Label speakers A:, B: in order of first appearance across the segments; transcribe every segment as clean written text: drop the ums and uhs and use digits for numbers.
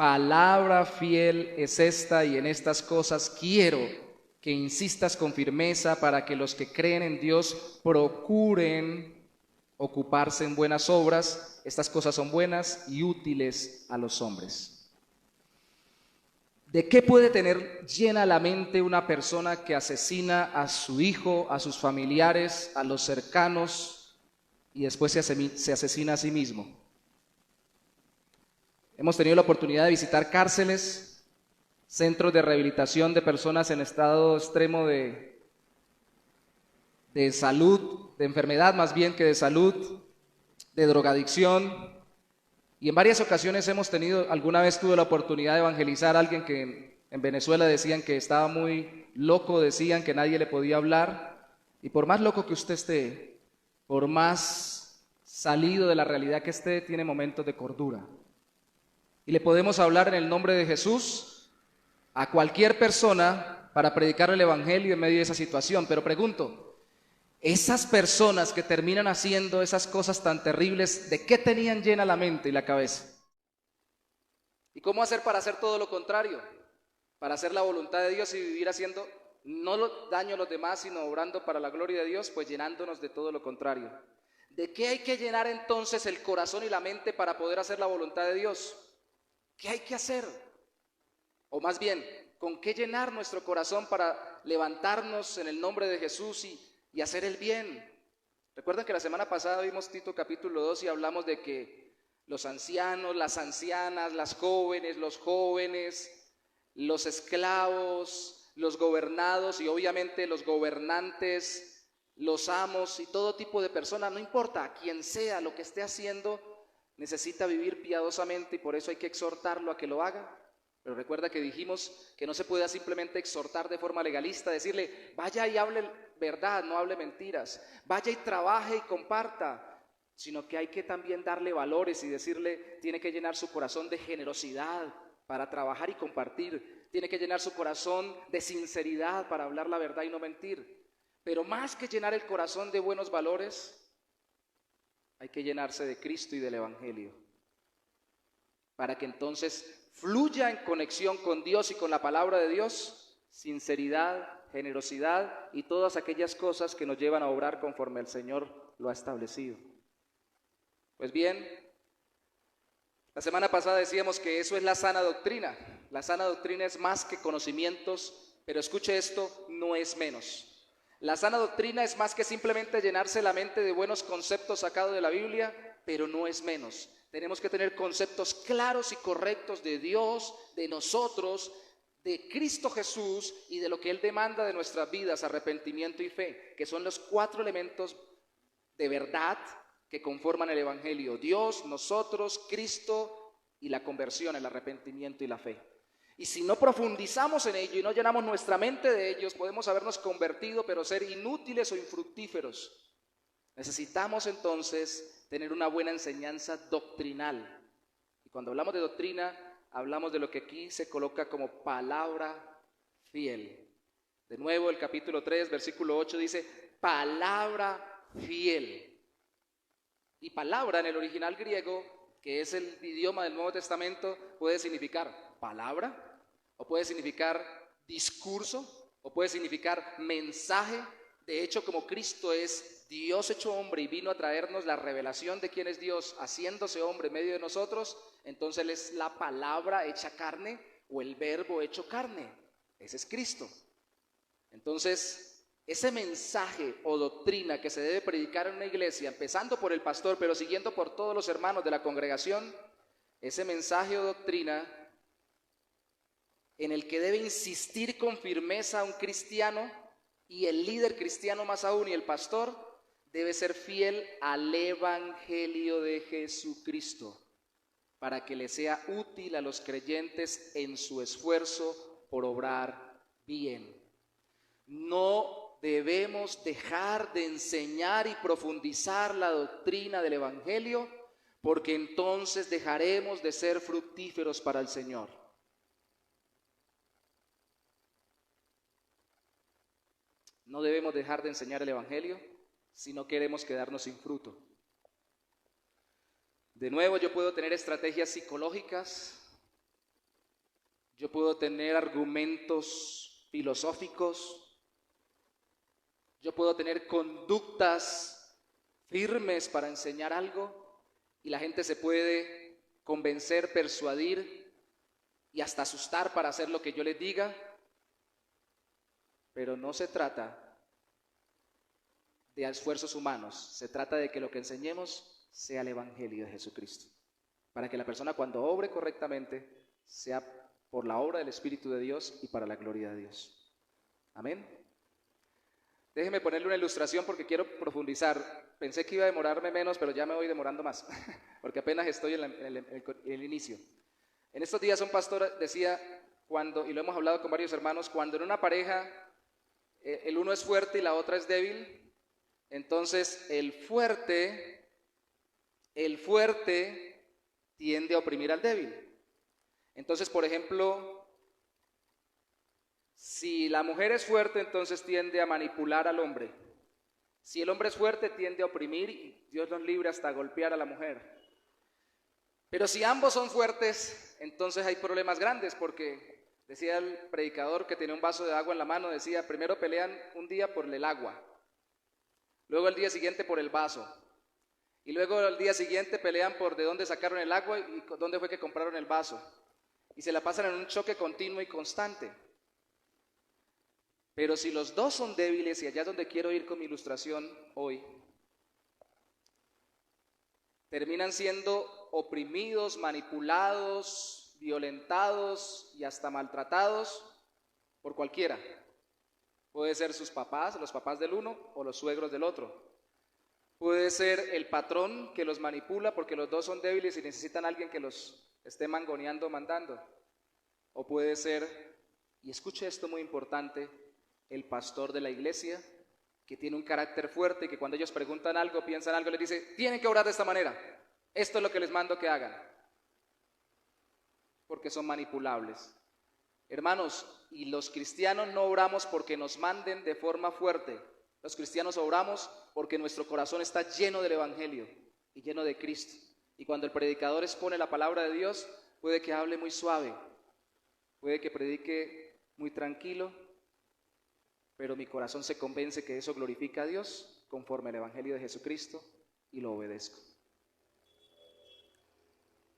A: palabra fiel es esta y en estas cosas quiero que insistas con firmeza para que los que creen en Dios procuren ocuparse en buenas obras. Estas cosas son buenas y útiles a los hombres. ¿De qué puede tener llena la mente una persona que asesina a su hijo, a sus familiares, a los cercanos y después se asesina a sí mismo? Hemos tenido la oportunidad de visitar cárceles, centros de rehabilitación de personas en estado extremo de salud, de enfermedad más bien que de salud, de drogadicción. Y en varias ocasiones alguna vez tuve la oportunidad de evangelizar a alguien que en Venezuela decían que estaba muy loco, decían que nadie le podía hablar. Y por más loco que usted esté, por más salido de la realidad que esté, tiene momentos de cordura. Y le podemos hablar en el nombre de Jesús a cualquier persona para predicar el evangelio en medio de esa situación. Pero pregunto, esas personas que terminan haciendo esas cosas tan terribles, ¿de qué tenían llena la mente y la cabeza? ¿Y cómo hacer para hacer todo lo contrario? Para hacer la voluntad de Dios y vivir haciendo no daño a los demás, sino obrando para la gloria de Dios, pues llenándonos de todo lo contrario. ¿De qué hay que llenar entonces el corazón y la mente para poder hacer la voluntad de Dios? ¿Qué hay que hacer? O más bien, ¿con qué llenar nuestro corazón para levantarnos en el nombre de Jesús y hacer el bien? Recuerden que la semana pasada vimos Tito capítulo 2 y hablamos de que los ancianos, las ancianas, las jóvenes, los jóvenes, los esclavos, los gobernados y obviamente los gobernantes, los amos y todo tipo de personas, no importa quién sea, lo que esté haciendo, necesita vivir piadosamente y por eso hay que exhortarlo a que lo haga. Pero recuerda que dijimos que no se puede simplemente exhortar de forma legalista, decirle, vaya y hable verdad, no hable mentiras, vaya y trabaje y comparta, sino que hay que también darle valores y decirle, tiene que llenar su corazón de generosidad para trabajar y compartir, tiene que llenar su corazón de sinceridad para hablar la verdad y no mentir. Pero más que llenar el corazón de buenos valores, hay que llenarse de Cristo y del Evangelio, para que entonces fluya en conexión con Dios y con la palabra de Dios, sinceridad, generosidad y todas aquellas cosas que nos llevan a obrar conforme el Señor lo ha establecido. Pues bien, la semana pasada decíamos que eso es la sana doctrina. La sana doctrina es más que conocimientos, pero escuche esto, no es menos. La sana doctrina es más que simplemente llenarse la mente de buenos conceptos sacados de la Biblia, pero no es menos. Tenemos que tener conceptos claros y correctos de Dios, de nosotros, de Cristo Jesús y de lo que Él demanda de nuestras vidas, arrepentimiento y fe, que son los 4 elementos de verdad que conforman el Evangelio: Dios, nosotros, Cristo y la conversión, el arrepentimiento y la fe. Y si no profundizamos en ello y no llenamos nuestra mente de ellos, podemos habernos convertido pero ser inútiles o infructíferos. Necesitamos entonces tener una buena enseñanza doctrinal. Y cuando hablamos de doctrina, hablamos de lo que aquí se coloca como palabra fiel. De nuevo, el capítulo 3, versículo 8 dice, palabra fiel. Y palabra en el original griego, que es el idioma del Nuevo Testamento, puede significar palabra, o puede significar discurso, o puede significar mensaje. De hecho, como Cristo es Dios hecho hombre y vino a traernos la revelación de quién es Dios, haciéndose hombre en medio de nosotros, entonces Él es la palabra hecha carne o el verbo hecho carne. Ese es Cristo. Entonces, ese mensaje o doctrina que se debe predicar en una iglesia, empezando por el pastor, pero siguiendo por todos los hermanos de la congregación, ese mensaje o doctrina en el que debe insistir con firmeza un cristiano y el líder cristiano más aún y el pastor, debe ser fiel al Evangelio de Jesucristo para que le sea útil a los creyentes en su esfuerzo por obrar bien. No debemos dejar de enseñar y profundizar la doctrina del Evangelio, porque entonces dejaremos de ser fructíferos para el Señor. No debemos dejar de enseñar el Evangelio si no queremos quedarnos sin fruto. De nuevo, yo puedo tener estrategias psicológicas, yo puedo tener argumentos filosóficos, yo puedo tener conductas firmes para enseñar algo y la gente se puede convencer, persuadir y hasta asustar para hacer lo que yo les diga, pero no se trata de esfuerzos humanos, se trata de que lo que enseñemos sea el Evangelio de Jesucristo, para que la persona cuando obre correctamente sea por la obra del Espíritu de Dios y para la gloria de Dios. Amén. Déjeme ponerle una ilustración porque quiero profundizar. Pensé que iba a demorarme menos, pero ya me voy demorando más, porque apenas estoy en el inicio. En estos días un pastor decía, y lo hemos hablado con varios hermanos, cuando en una pareja el uno es fuerte y la otra es débil, entonces el fuerte tiende a oprimir al débil. Entonces, por ejemplo, si la mujer es fuerte, entonces tiende a manipular al hombre. Si el hombre es fuerte, tiende a oprimir y Dios nos libre hasta golpear a la mujer. Pero si ambos son fuertes, entonces hay problemas grandes, porque decía el predicador que tenía un vaso de agua en la mano, decía, primero pelean un día por el agua, luego el día siguiente por el vaso, y luego al día siguiente pelean por de dónde sacaron el agua y dónde fue que compraron el vaso, y se la pasan en un choque continuo y constante. Pero si los dos son débiles, y allá es donde quiero ir con mi ilustración hoy, terminan siendo oprimidos, manipulados, violentados y hasta maltratados por cualquiera. Puede ser sus papás, los papás del uno o los suegros del otro. Puede ser el patrón que los manipula porque los dos son débiles y necesitan a alguien que los esté mangoneando, mandando. O puede ser, y escuche esto muy importante, el pastor de la iglesia que tiene un carácter fuerte y que cuando ellos preguntan algo, piensan algo, les dice, tienen que orar de esta manera, esto es lo que les mando que hagan, porque son manipulables. Hermanos, y los cristianos no oramos porque nos manden de forma fuerte, los cristianos oramos porque nuestro corazón está lleno del Evangelio y lleno de Cristo, y cuando el predicador expone la palabra de Dios, puede que hable muy suave, puede que predique muy tranquilo, pero mi corazón se convence que eso glorifica a Dios conforme al Evangelio de Jesucristo y lo obedezco.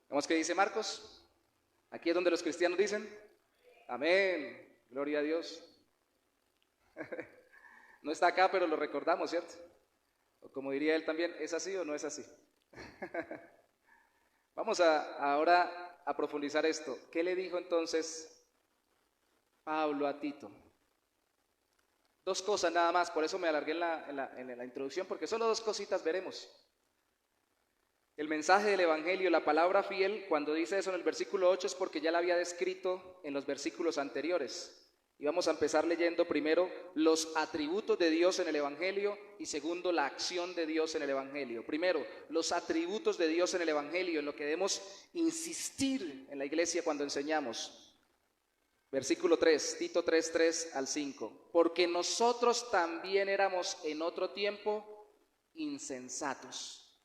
A: ¿Vemos qué dice Marcos? Aquí es donde los cristianos dicen, amén, gloria a Dios. No está acá, pero lo recordamos, ¿cierto? O como diría él también, ¿es así o no es así? Vamos ahora a profundizar esto. ¿Qué le dijo entonces Pablo a Tito? Dos cosas nada más, por eso me alargué en la introducción, porque solo dos cositas veremos. El mensaje del Evangelio, la palabra fiel, cuando dice eso en el versículo 8 es porque ya la había descrito en los versículos anteriores. Y vamos a empezar leyendo primero los atributos de Dios en el Evangelio y segundo la acción de Dios en el Evangelio. Primero, los atributos de Dios en el Evangelio, en lo que debemos insistir en la iglesia cuando enseñamos. Versículo 3, Tito 3, 3 al 5. Porque nosotros también éramos en otro tiempo insensatos,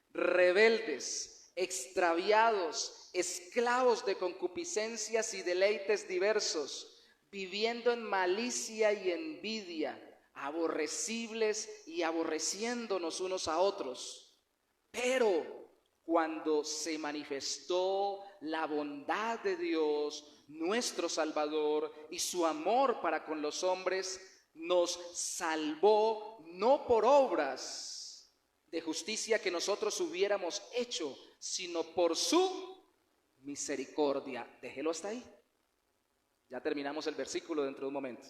A: rebeldes, extraviados, esclavos de concupiscencias y deleites diversos, viviendo en malicia y envidia, aborrecibles y aborreciéndonos unos a otros. Pero cuando se manifestó la bondad de Dios, nuestro Salvador, y su amor para con los hombres, nos salvó no por obras de justicia que nosotros hubiéramos hecho, sino por su misericordia. Déjelo hasta ahí. Ya terminamos el versículo dentro de un momento.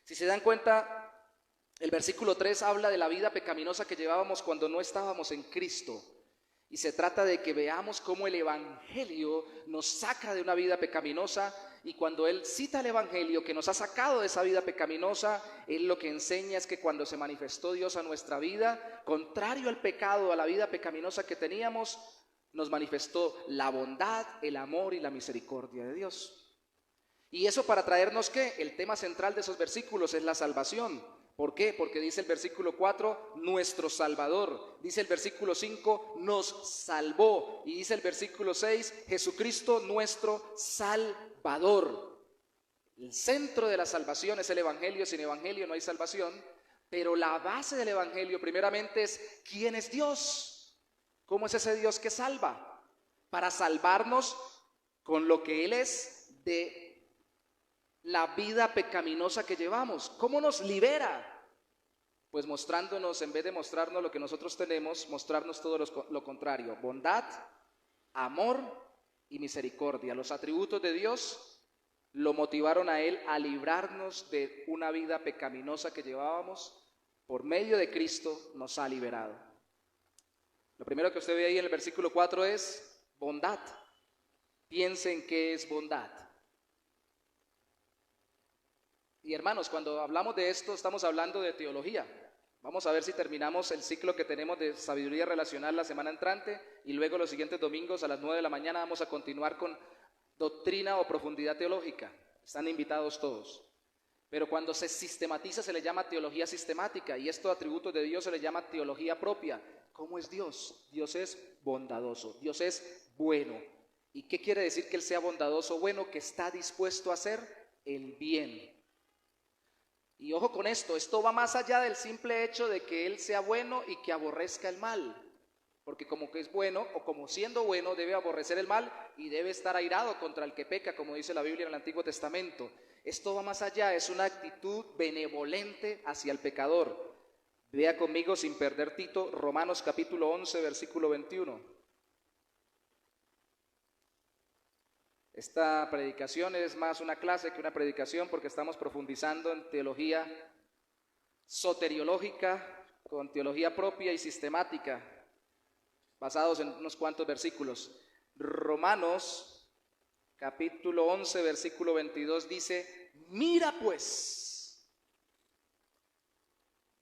A: Si se dan cuenta, el versículo 3 habla de la vida pecaminosa que llevábamos cuando no estábamos en Cristo. Y se trata de que veamos cómo el Evangelio nos saca de una vida pecaminosa, y cuando él cita el Evangelio que nos ha sacado de esa vida pecaminosa, él lo que enseña es que cuando se manifestó Dios a nuestra vida, contrario al pecado, a la vida pecaminosa que teníamos, nos manifestó la bondad, el amor y la misericordia de Dios. Y eso para traernos ¿qué? El tema central de esos versículos es la salvación. ¿Por qué? Porque dice el versículo 4, nuestro Salvador. Dice el versículo 5, nos salvó. Y dice el versículo 6, Jesucristo nuestro Salvador. El centro de la salvación es el Evangelio. Sin Evangelio no hay salvación. Pero la base del Evangelio primeramente es ¿quién es Dios? ¿Cómo es ese Dios que salva? Para salvarnos con lo que Él es de la vida pecaminosa que llevamos. ¿Cómo nos libera? Pues mostrándonos, en vez de mostrarnos lo que nosotros tenemos, mostrarnos todo lo contrario: bondad, amor y misericordia. Los atributos de Dios lo motivaron a Él a librarnos de una vida pecaminosa que llevábamos. Por medio de Cristo nos ha liberado. Lo primero que usted ve ahí en el versículo 4 es bondad. Piensen qué es bondad. Y hermanos, cuando hablamos de esto, estamos hablando de teología. Vamos a ver si terminamos el ciclo que tenemos de sabiduría relacional la semana entrante, y luego los siguientes domingos a las 9 de la mañana vamos a continuar con doctrina o profundidad teológica. Están invitados todos. Pero cuando se sistematiza se le llama teología sistemática, y estos atributos de Dios se le llama teología propia. ¿Cómo es Dios? Dios es bondadoso, Dios es bueno. ¿Y qué quiere decir que Él sea bondadoso? Bueno, que está dispuesto a hacer el bien. Y ojo con esto va más allá del simple hecho de que Él sea bueno y que aborrezca el mal. Porque como que es bueno, o como siendo bueno, debe aborrecer el mal y debe estar airado contra el que peca, como dice la Biblia en el Antiguo Testamento. Esto va más allá, es una actitud benevolente hacia el pecador. Vea conmigo, sin perder Tito, Romanos capítulo 11, versículo 21. Esta predicación es más una clase que una predicación, porque estamos profundizando en teología soteriológica con teología propia y sistemática, basados en unos cuantos versículos. Romanos capítulo 11, versículo 22 dice: mira pues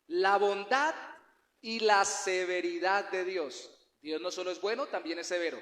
A: la bondad y la severidad de Dios. Dios no solo es bueno, también es severo.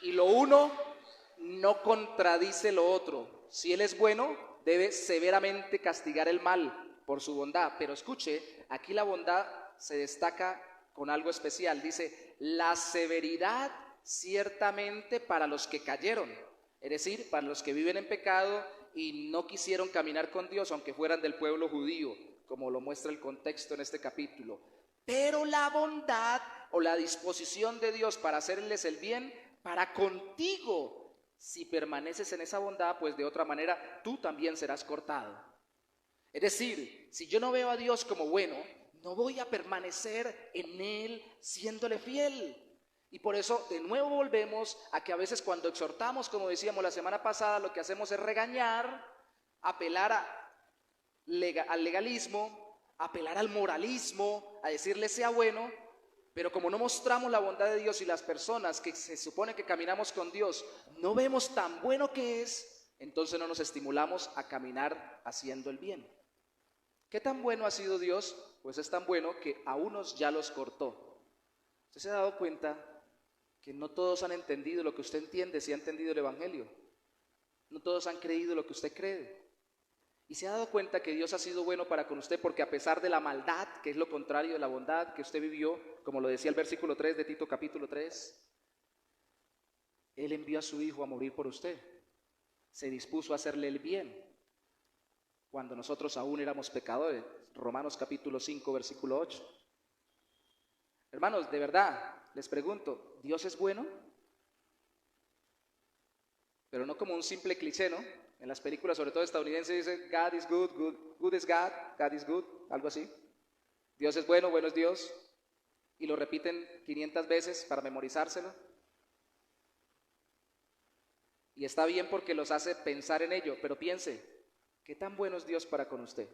A: Y lo uno no contradice lo otro. Si Él es bueno, debe severamente castigar el mal por su bondad. Pero escuche, aquí la bondad se destaca con algo especial. Dice, la severidad ciertamente para los que cayeron. Es decir, para los que viven en pecado y no quisieron caminar con Dios, aunque fueran del pueblo judío, como lo muestra el contexto en este capítulo. Pero la bondad o la disposición de Dios para hacerles el bien para contigo, si permaneces en esa bondad, pues de otra manera tú también serás cortado. Es decir, si yo no veo a Dios como bueno, no voy a permanecer en Él siéndole fiel. Y por eso de nuevo volvemos a que a veces cuando exhortamos, como decíamos la semana pasada, lo que hacemos es regañar, apelar al legalismo, apelar al moralismo, a decirle sea bueno. Pero como no mostramos la bondad de Dios y las personas que se supone que caminamos con Dios no vemos tan bueno que es, entonces no nos estimulamos a caminar haciendo el bien. ¿Qué tan bueno ha sido Dios? Pues es tan bueno que a unos ya los cortó. ¿Usted se ha dado cuenta que no todos han entendido lo que usted entiende si ha entendido el Evangelio? No todos han creído lo que usted cree. Y se ha dado cuenta que Dios ha sido bueno para con usted porque a pesar de la maldad, que es lo contrario de la bondad que usted vivió, como lo decía el versículo 3 de Tito capítulo 3, Él envió a su Hijo a morir por usted. Se dispuso a hacerle el bien cuando nosotros aún éramos pecadores. Romanos capítulo 5, versículo 8. Hermanos, de verdad, les pregunto, ¿Dios es bueno? Pero no como un simple cliché, ¿no? En las películas, sobre todo estadounidenses, dice God is good, good is God, God is good, algo así. Dios es bueno, bueno es Dios. Y lo repiten 500 veces para memorizárselo. Y está bien porque los hace pensar en ello, pero piense, ¿qué tan bueno es Dios para con usted?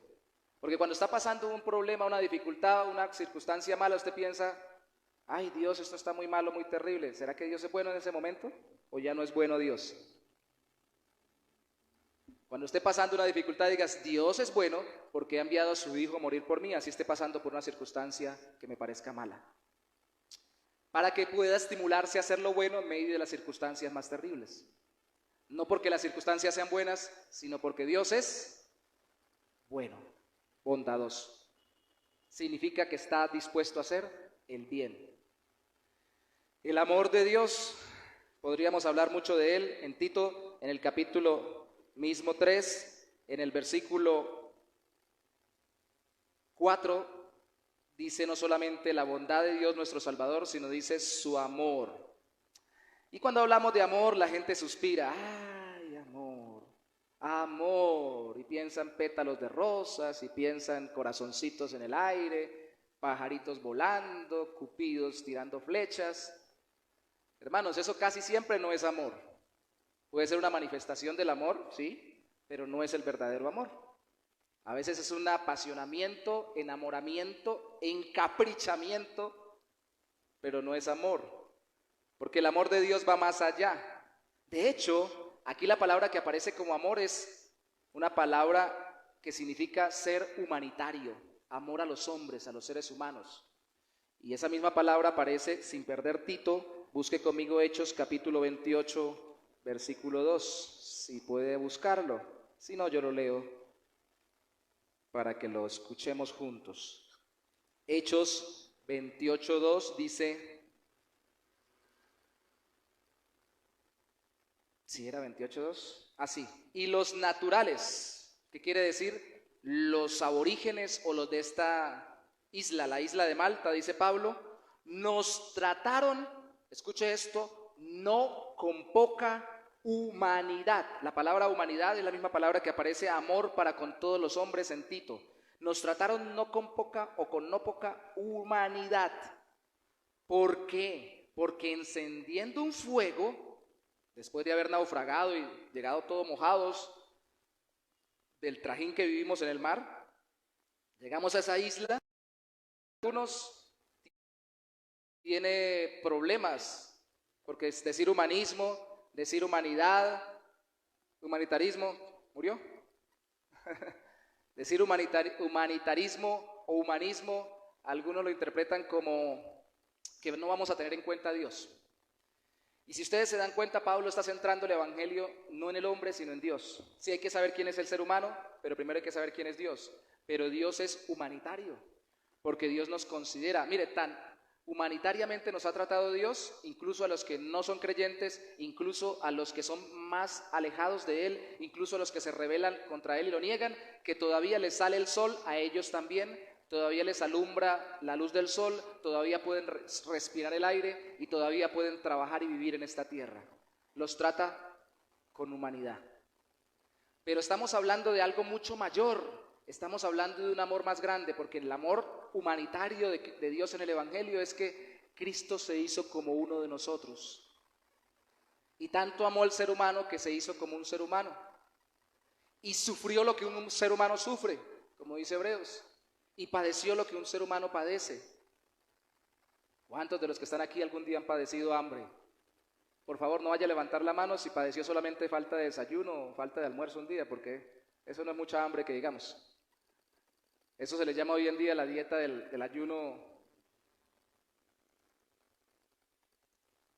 A: Porque cuando está pasando un problema, una dificultad, una circunstancia mala, usted piensa, ay Dios, esto está muy malo, muy terrible. ¿Será que Dios es bueno en ese momento? ¿O ya no es bueno Dios? Cuando esté pasando una dificultad, digas, Dios es bueno porque ha enviado a su Hijo a morir por mí, así esté pasando por una circunstancia que me parezca mala. Para que pueda estimularse a hacer lo bueno en medio de las circunstancias más terribles. No porque las circunstancias sean buenas, sino porque Dios es bueno, bondadoso. Significa que está dispuesto a hacer el bien. El amor de Dios, podríamos hablar mucho de él en Tito, en el capítulo mismo 3, en el versículo 4, dice no solamente la bondad de Dios nuestro Salvador, sino dice su amor. Y cuando hablamos de amor, la gente suspira, ¡ay, amor! Amor, y piensan pétalos de rosas, y piensan corazoncitos en el aire, pajaritos volando, cupidos tirando flechas. Hermanos, eso casi siempre no es amor. Puede ser una manifestación del amor, sí, pero no es el verdadero amor. A veces es un apasionamiento, enamoramiento, encaprichamiento, pero no es amor. Porque el amor de Dios va más allá. De hecho, aquí la palabra que aparece como amor es una palabra que significa ser humanitario, amor a los hombres, a los seres humanos. Y esa misma palabra aparece, sin perder Tito, busque conmigo Hechos capítulo 28, versículo 2, si puede buscarlo. Si no, yo lo leo para que lo escuchemos juntos. Hechos 28, 2 dice... Sí, era 28.2. Sí. Y los naturales, ¿qué quiere decir? Los aborígenes o los de esta isla, la isla de Malta, dice Pablo, nos trataron, escuche esto, no con poca humanidad. La palabra humanidad es la misma palabra que aparece amor para con todos los hombres en Tito. Nos trataron no con poca o con no poca humanidad. ¿Por qué? Porque encendiendo un fuego, después de haber naufragado y llegado todos mojados del trajín que vivimos en el mar, llegamos a esa isla. Algunos tienen problemas, porque es decir humanismo, decir humanidad, humanitarismo, ¿murió? Decir humanitarismo o humanismo, algunos lo interpretan como que no vamos a tener en cuenta a Dios. Y si ustedes se dan cuenta, Pablo está centrando el evangelio no en el hombre, sino en Dios. Sí, hay que saber quién es el ser humano, pero primero hay que saber quién es Dios. Pero Dios es humanitario, porque Dios nos considera, mire, tan humanitariamente nos ha tratado Dios, incluso a los que no son creyentes, incluso a los que son más alejados de Él, incluso a los que se rebelan contra Él y lo niegan, que todavía les sale el sol, a ellos también. Todavía les alumbra la luz del sol, todavía pueden respirar el aire y todavía pueden trabajar y vivir en esta tierra. Los trata con humanidad. Pero estamos hablando de algo mucho mayor, estamos hablando de un amor más grande, porque el amor humanitario de Dios en el Evangelio es que Cristo se hizo como uno de nosotros. Y tanto amó al ser humano que se hizo como un ser humano. Y sufrió lo que un ser humano sufre, como dice Hebreos. Y padeció lo que un ser humano padece. ¿Cuántos de los que están aquí algún día han padecido hambre? Por favor, no vaya a levantar la mano si padeció solamente falta de desayuno o falta de almuerzo un día, porque eso no es mucha hambre que digamos. Eso se le llama hoy en día la dieta del ayuno,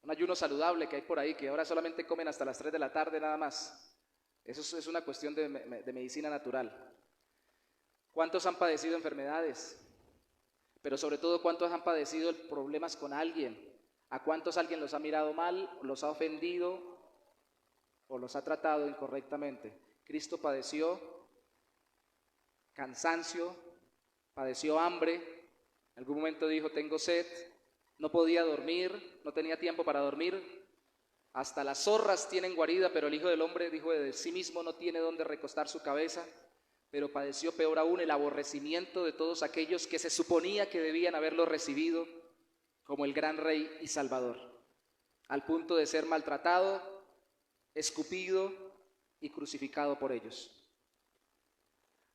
A: un ayuno saludable que hay por ahí, que ahora solamente comen hasta las 3 de la tarde nada más. Eso es una cuestión de medicina natural. ¿Cuántos han padecido enfermedades? Pero sobre todo, ¿cuántos han padecido problemas con alguien? ¿A cuántos alguien los ha mirado mal, los ha ofendido o los ha tratado incorrectamente? Cristo padeció cansancio, padeció hambre, en algún momento dijo, tengo sed, no podía dormir, no tenía tiempo para dormir. Hasta las zorras tienen guarida, pero el Hijo del Hombre, dijo, de sí mismo no tiene dónde recostar su cabeza. Pero padeció peor aún el aborrecimiento de todos aquellos que se suponía que debían haberlo recibido como el gran Rey y Salvador, al punto de ser maltratado, escupido y crucificado por ellos.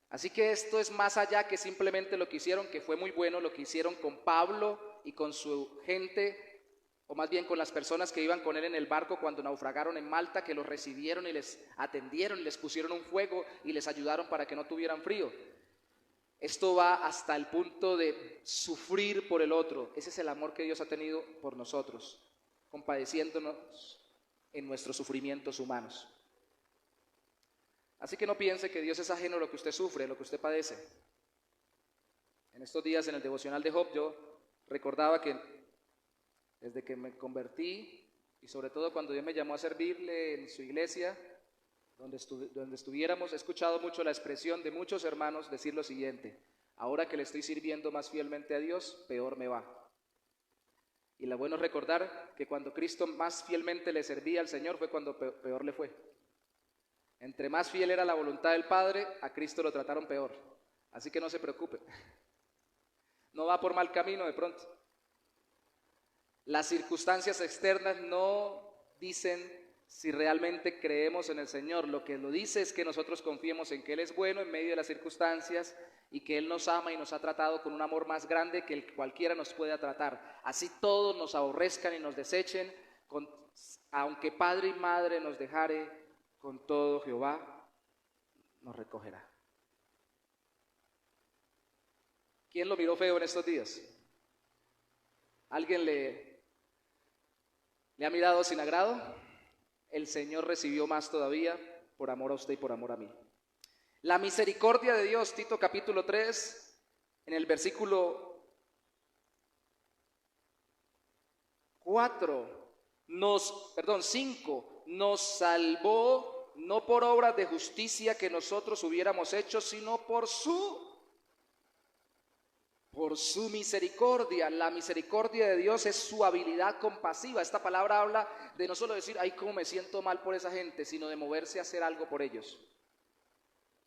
A: Así que esto es más allá que simplemente lo que hicieron, que fue muy bueno, lo que hicieron con Pablo y con su gente, o más bien con las personas que iban con él en el barco cuando naufragaron en Malta, que los recibieron y les atendieron y les pusieron un fuego y les ayudaron para que no tuvieran frío. Esto va hasta el punto de sufrir por el otro. Ese es el amor que Dios ha tenido por nosotros, compadeciéndonos en nuestros sufrimientos humanos. Así que no piense que Dios es ajeno a lo que usted sufre, a lo que usted padece. En estos días en el devocional de Job yo recordaba que desde que me convertí y sobre todo cuando Dios me llamó a servirle en su iglesia, donde estuviéramos, he escuchado mucho la expresión de muchos hermanos decir lo siguiente: ahora que le estoy sirviendo más fielmente a Dios, peor me va. Y lo bueno es recordar que cuando Cristo más fielmente le servía al Señor fue cuando peor le fue. Entre más fiel era la voluntad del Padre, a Cristo lo trataron peor. Así que no se preocupe. No va por mal camino de pronto. Las circunstancias externas no dicen si realmente creemos en el Señor. Lo que lo dice es que nosotros confiemos en que Él es bueno en medio de las circunstancias y que Él nos ama y nos ha tratado con un amor más grande que el que cualquiera nos pueda tratar. Así todos nos aborrezcan y nos desechen, aunque padre y madre nos dejare, con todo Jehová nos recogerá. ¿Quién lo miró feo en estos días? ¿Alguien le ha mirado sin agrado? El Señor recibió más todavía por amor a usted y por amor a mí. La misericordia de Dios, Tito capítulo 3, en el versículo 5, nos salvó no por obras de justicia que nosotros hubiéramos hecho, sino por su misericordia. La misericordia de Dios es su habilidad compasiva. Esta palabra habla de no solo decir, ay, cómo me siento mal por esa gente, sino de moverse a hacer algo por ellos.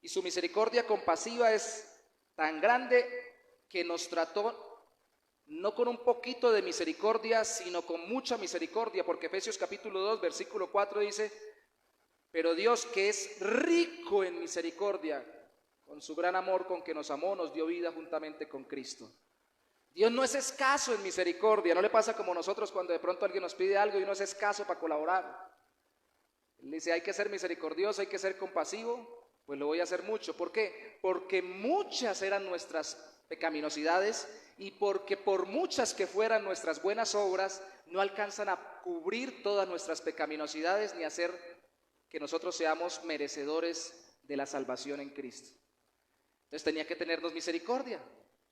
A: Y su misericordia compasiva es tan grande que nos trató no con un poquito de misericordia, sino con mucha misericordia, porque Efesios capítulo 2, versículo 4 dice, pero Dios, que es rico en misericordia, con su gran amor con que nos amó, nos dio vida juntamente con Cristo. Dios no es escaso en misericordia. No le pasa como nosotros cuando de pronto alguien nos pide algo y no es escaso para colaborar. Él dice, hay que ser misericordioso, hay que ser compasivo, pues lo voy a hacer mucho. ¿Por qué? Porque muchas eran nuestras pecaminosidades y porque por muchas que fueran nuestras buenas obras, no alcanzan a cubrir todas nuestras pecaminosidades ni hacer que nosotros seamos merecedores de la salvación en Cristo. Entonces tenía que tenernos misericordia,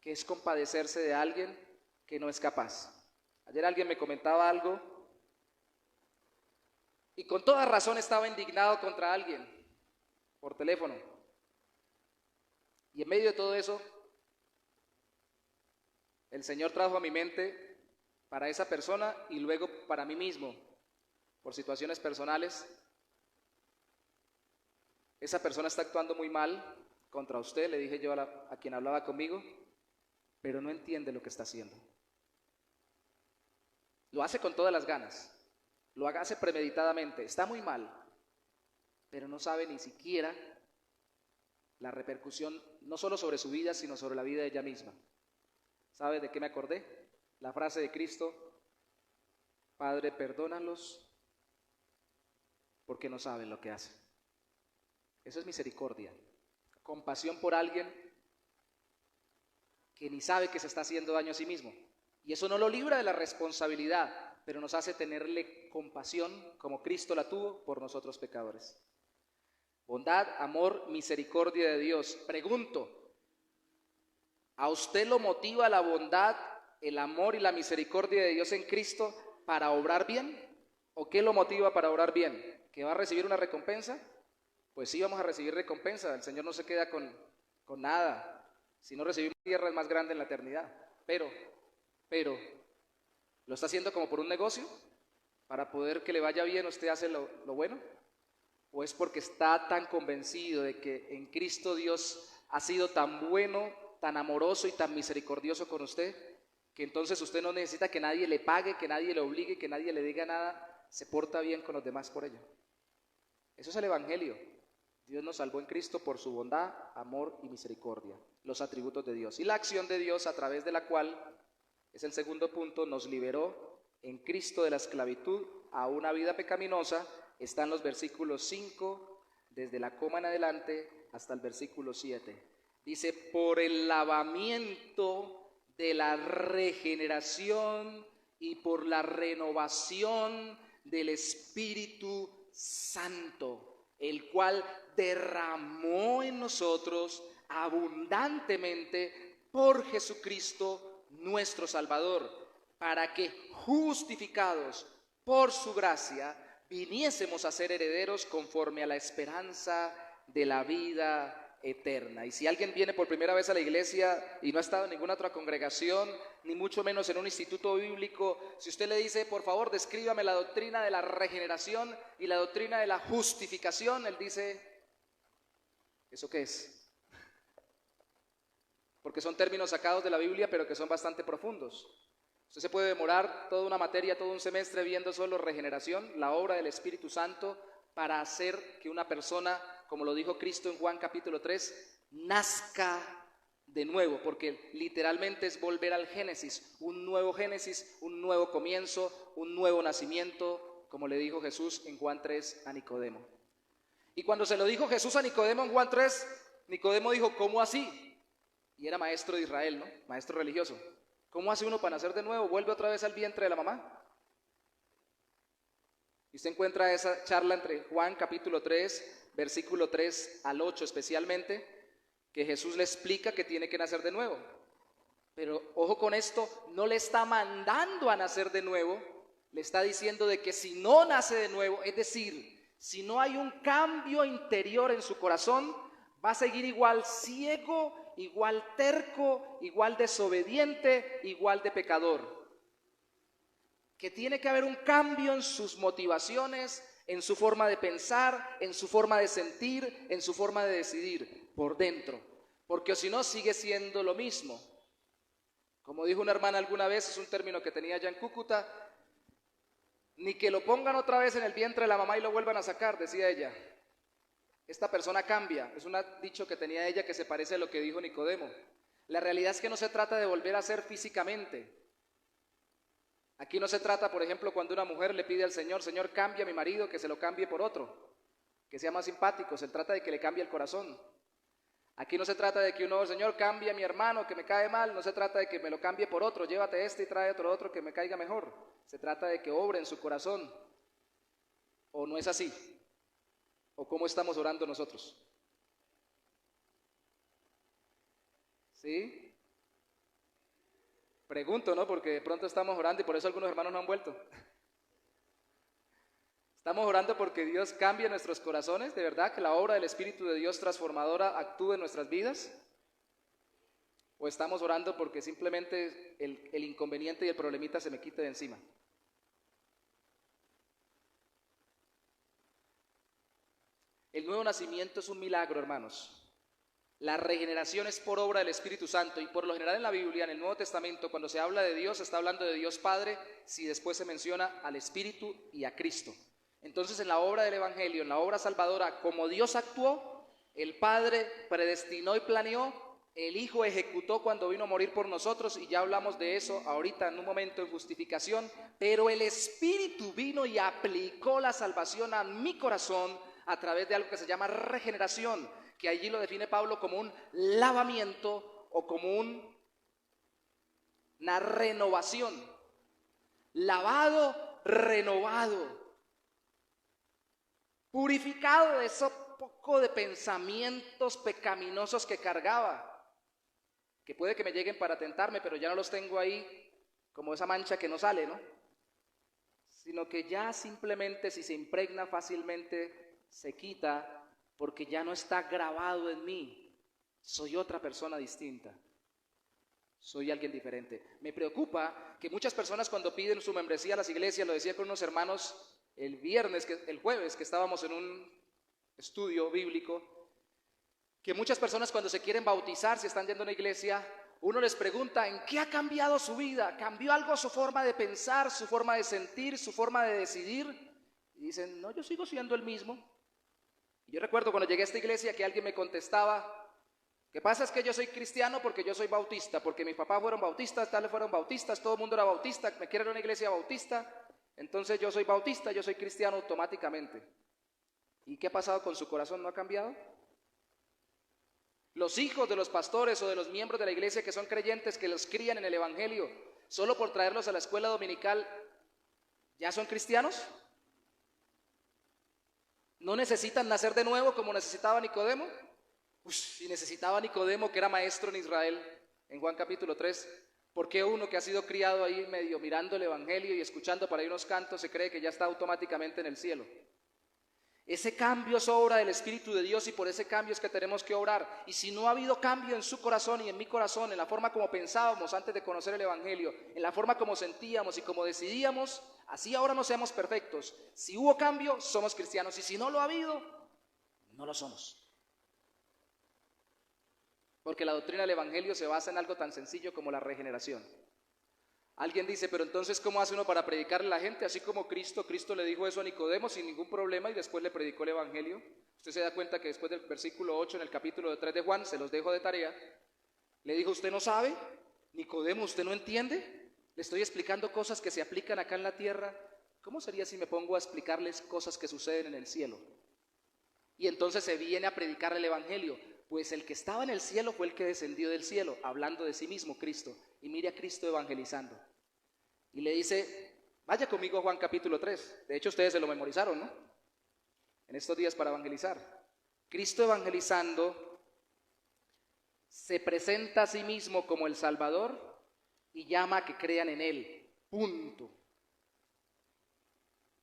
A: que es compadecerse de alguien que no es capaz. Ayer alguien me comentaba algo y con toda razón estaba indignado contra alguien por teléfono. Y en medio de todo eso, el Señor trajo a mi mente para esa persona y luego para mí mismo, por situaciones personales. Esa persona está actuando muy mal contra usted, le dije yo a quien hablaba conmigo, pero no entiende lo que está haciendo. Lo hace con todas las ganas, lo hace premeditadamente, está muy mal, pero no sabe ni siquiera la repercusión, no solo sobre su vida, sino sobre la vida de ella misma. ¿Sabe de qué me acordé? La frase de Cristo, Padre, perdónalos porque no saben lo que hacen. Eso es misericordia. Compasión por alguien que ni sabe que se está haciendo daño a sí mismo. Y eso no lo libra de la responsabilidad, pero nos hace tenerle compasión como Cristo la tuvo por nosotros pecadores. Bondad, amor, misericordia de Dios. Pregunto, ¿a usted lo motiva la bondad, el amor y la misericordia de Dios en Cristo para obrar bien? ¿O qué lo motiva para obrar bien? ¿Que va a recibir una recompensa? Pues sí, vamos a recibir recompensa. El Señor no se queda con nada. Si no recibimos tierra es más grande en la eternidad. Pero, ¿lo está haciendo como por un negocio? ¿Para poder que le vaya bien usted hace lo bueno? ¿O es porque está tan convencido de que en Cristo Dios ha sido tan bueno, tan amoroso y tan misericordioso con usted, que entonces usted no necesita que nadie le pague, que nadie le obligue, que nadie le diga nada, se porta bien con los demás por ello? Eso es el Evangelio. Dios nos salvó en Cristo por su bondad, amor y misericordia, los atributos de Dios. Y la acción de Dios a través de la cual, es el segundo punto, nos liberó en Cristo de la esclavitud a una vida pecaminosa, está en los versículos 5, desde la coma en adelante, hasta el versículo 7. Dice, por el lavamiento de la regeneración y por la renovación del Espíritu Santo. el cual derramó en nosotros abundantemente por Jesucristo nuestro Salvador, para que, justificados por su gracia, viniésemos a ser herederos conforme a la esperanza de la vida eterna. Y si alguien viene por primera vez a la iglesia y no ha estado en ninguna otra congregación, ni mucho menos en un instituto bíblico, si usted le dice, por favor, descríbame la doctrina de la regeneración y la doctrina de la justificación, él dice, ¿eso qué es? Porque son términos sacados de la Biblia, pero que son bastante profundos. Usted se puede demorar toda una materia, todo un semestre viendo solo regeneración, la obra del Espíritu Santo, para hacer que una persona, como lo dijo Cristo en Juan capítulo 3, nazca de nuevo, porque literalmente es volver al Génesis, un nuevo comienzo, un nuevo nacimiento, como le dijo Jesús en Juan 3 a Nicodemo. Y cuando se lo dijo Jesús a Nicodemo en Juan 3, Nicodemo dijo, ¿cómo así? Y era maestro de Israel, ¿no? Maestro religioso. ¿Cómo hace uno para nacer de nuevo? ¿Vuelve otra vez al vientre de la mamá? Y usted encuentra esa charla entre Juan capítulo 3, versículo 3 al 8 especialmente, que Jesús le explica que tiene que nacer de nuevo. Pero ojo con esto, no le está mandando a nacer de nuevo, le está diciendo de que si no nace de nuevo, es decir, si no hay un cambio interior en su corazón, va a seguir igual ciego, igual terco, igual desobediente, igual de pecador. Que tiene que haber un cambio en sus motivaciones, en su forma de pensar, en su forma de sentir, en su forma de decidir, por dentro. Porque si no, sigue siendo lo mismo. Como dijo una hermana alguna vez, es un término que tenía allá en Cúcuta, ni que lo pongan otra vez en el vientre de la mamá y lo vuelvan a sacar, decía ella. Esta persona cambia, es un dicho que tenía ella que se parece a lo que dijo Nicodemo. La realidad es que no se trata de volver a ser físicamente. Aquí no se trata, por ejemplo, cuando una mujer le pide al Señor, Señor, cambia a mi marido, que se lo cambie por otro, que sea más simpático, se trata de que le cambie el corazón. Aquí no se trata de que uno, Señor, cambie a mi hermano que me cae mal, no se trata de que me lo cambie por otro, llévate este y trae otro que me caiga mejor. Se trata de que obre en su corazón. ¿O no es así? ¿O cómo estamos orando nosotros? ¿Sí? Pregunto, ¿no? Porque de pronto estamos orando y por eso algunos hermanos no han vuelto. Estamos orando porque Dios cambie nuestros corazones, de verdad, que la obra del Espíritu de Dios transformadora actúe en nuestras vidas. ¿O estamos orando porque simplemente el inconveniente y el problemita se me quite de encima? El nuevo nacimiento es un milagro, hermanos. La regeneración es por obra del Espíritu Santo y por lo general en la Biblia, en el Nuevo Testamento, cuando se habla de Dios, se está hablando de Dios Padre, si después se menciona al Espíritu y a Cristo. Entonces en la obra del Evangelio, en la obra salvadora, como Dios actuó, el Padre predestinó y planeó, el Hijo ejecutó cuando vino a morir por nosotros, y ya hablamos de eso ahorita en un momento en justificación, pero el Espíritu vino y aplicó la salvación a mi corazón a través de algo que se llama regeneración, que allí lo define Pablo como un lavamiento o como una renovación. Lavado, renovado, purificado de eso poco de pensamientos pecaminosos que cargaba, que puede que me lleguen para tentarme, pero ya no los tengo ahí como esa mancha que no sale, ¿no? Sino que ya simplemente si se impregna fácilmente se quita, porque ya no está grabado en mí. Soy otra persona distinta. Soy alguien diferente. Me preocupa que muchas personas cuando piden su membresía a las iglesias, lo decía con unos hermanos el jueves que estábamos en un estudio bíblico, que muchas personas cuando se quieren bautizar, si están yendo a una iglesia, uno les pregunta, ¿en qué ha cambiado su vida? ¿Cambió algo su forma de pensar, su forma de sentir, su forma de decidir? Y dicen, no, yo sigo siendo el mismo. Y yo recuerdo cuando llegué a esta iglesia que alguien me contestaba, ¿qué pasa? Es que yo soy cristiano porque yo soy bautista, porque mis papás fueron bautistas, tales fueron bautistas, todo el mundo era bautista, me quieren en una iglesia bautista, entonces yo soy bautista, yo soy cristiano automáticamente. ¿Y qué ha pasado con su corazón? ¿No ha cambiado? Los hijos de los pastores o de los miembros de la iglesia que son creyentes, que los crían en el evangelio, solo por traerlos a la escuela dominical, ¿ya son cristianos? ¿No necesitan nacer de nuevo como necesitaba Nicodemo? Si necesitaba Nicodemo, que era maestro en Israel, en Juan capítulo 3, ¿por qué uno que ha sido criado ahí medio mirando el evangelio y escuchando por ahí unos cantos se cree que ya está automáticamente en el cielo? Ese cambio es obra del Espíritu de Dios y por ese cambio es que tenemos que obrar. Y si no ha habido cambio en su corazón y en mi corazón, en la forma como pensábamos antes de conocer el evangelio, en la forma como sentíamos y como decidíamos, así ahora no seamos perfectos. Si hubo cambio, somos cristianos, y si no lo ha habido, no lo somos. Porque la doctrina del evangelio se basa en algo tan sencillo como la regeneración. Alguien dice, pero entonces ¿cómo hace uno para predicarle a la gente? Así como Cristo le dijo eso a Nicodemo sin ningún problema y después le predicó el evangelio. Usted se da cuenta que después del versículo 8 en el capítulo 3 de Juan, se los dejo de tarea, le dijo, ¿usted no sabe? Nicodemo, ¿usted no entiende? Le estoy explicando cosas que se aplican acá en la tierra. ¿Cómo sería si me pongo a explicarles cosas que suceden en el cielo? Y entonces se viene a predicar el evangelio. Pues el que estaba en el cielo fue el que descendió del cielo, hablando de sí mismo Cristo. Y mire a Cristo evangelizando. Y le dice, vaya conmigo a Juan capítulo 3. De hecho, ustedes se lo memorizaron, ¿no? En estos días para evangelizar. Cristo evangelizando se presenta a sí mismo como el Salvador y llama a que crean en Él. Punto.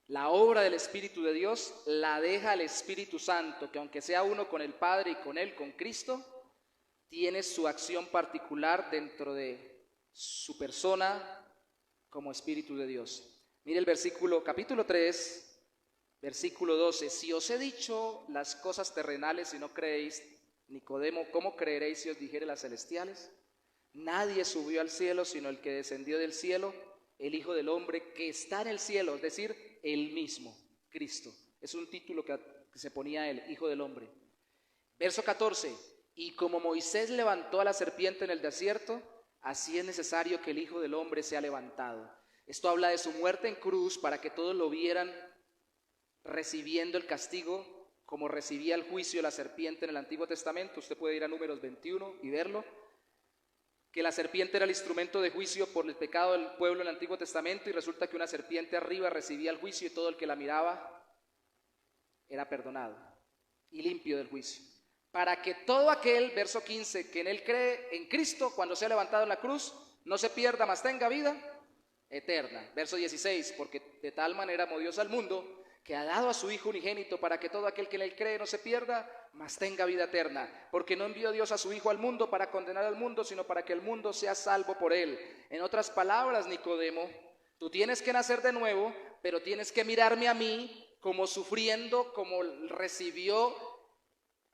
A: La obra del Espíritu de Dios la deja el Espíritu Santo, que aunque sea uno con el Padre y con Él, con Cristo, tiene su acción particular dentro de su persona como Espíritu de Dios. Mire el versículo, capítulo 3, versículo 12. Si os he dicho las cosas terrenales y no creéis, Nicodemo, ¿cómo creeréis si os dijere las celestiales? Nadie subió al cielo sino el que descendió del cielo, el Hijo del Hombre que está en el cielo, es decir, Él mismo, Cristo. Es un título que se ponía él, Hijo del Hombre. Verso 14, y como Moisés levantó a la serpiente en el desierto, así es necesario que el Hijo del Hombre sea levantado. Esto habla de su muerte en cruz para que todos lo vieran recibiendo el castigo como recibía el juicio la serpiente en el Antiguo Testamento. Usted puede ir a Números 21 y verlo, que la serpiente era el instrumento de juicio por el pecado del pueblo en el Antiguo Testamento, y resulta que una serpiente arriba recibía el juicio y todo el que la miraba era perdonado y limpio del juicio. Para que todo aquel, verso 15, que en él cree en Cristo cuando sea levantado en la cruz, no se pierda, mas tenga vida eterna. Verso 16, porque de tal manera amó Dios al mundo, que ha dado a su Hijo unigénito, para que todo aquel que en él cree no se pierda, mas tenga vida eterna. Porque no envió Dios a su Hijo al mundo para condenar al mundo, sino para que el mundo sea salvo por él. En otras palabras, Nicodemo, tú tienes que nacer de nuevo, pero tienes que mirarme a mí como sufriendo, como recibió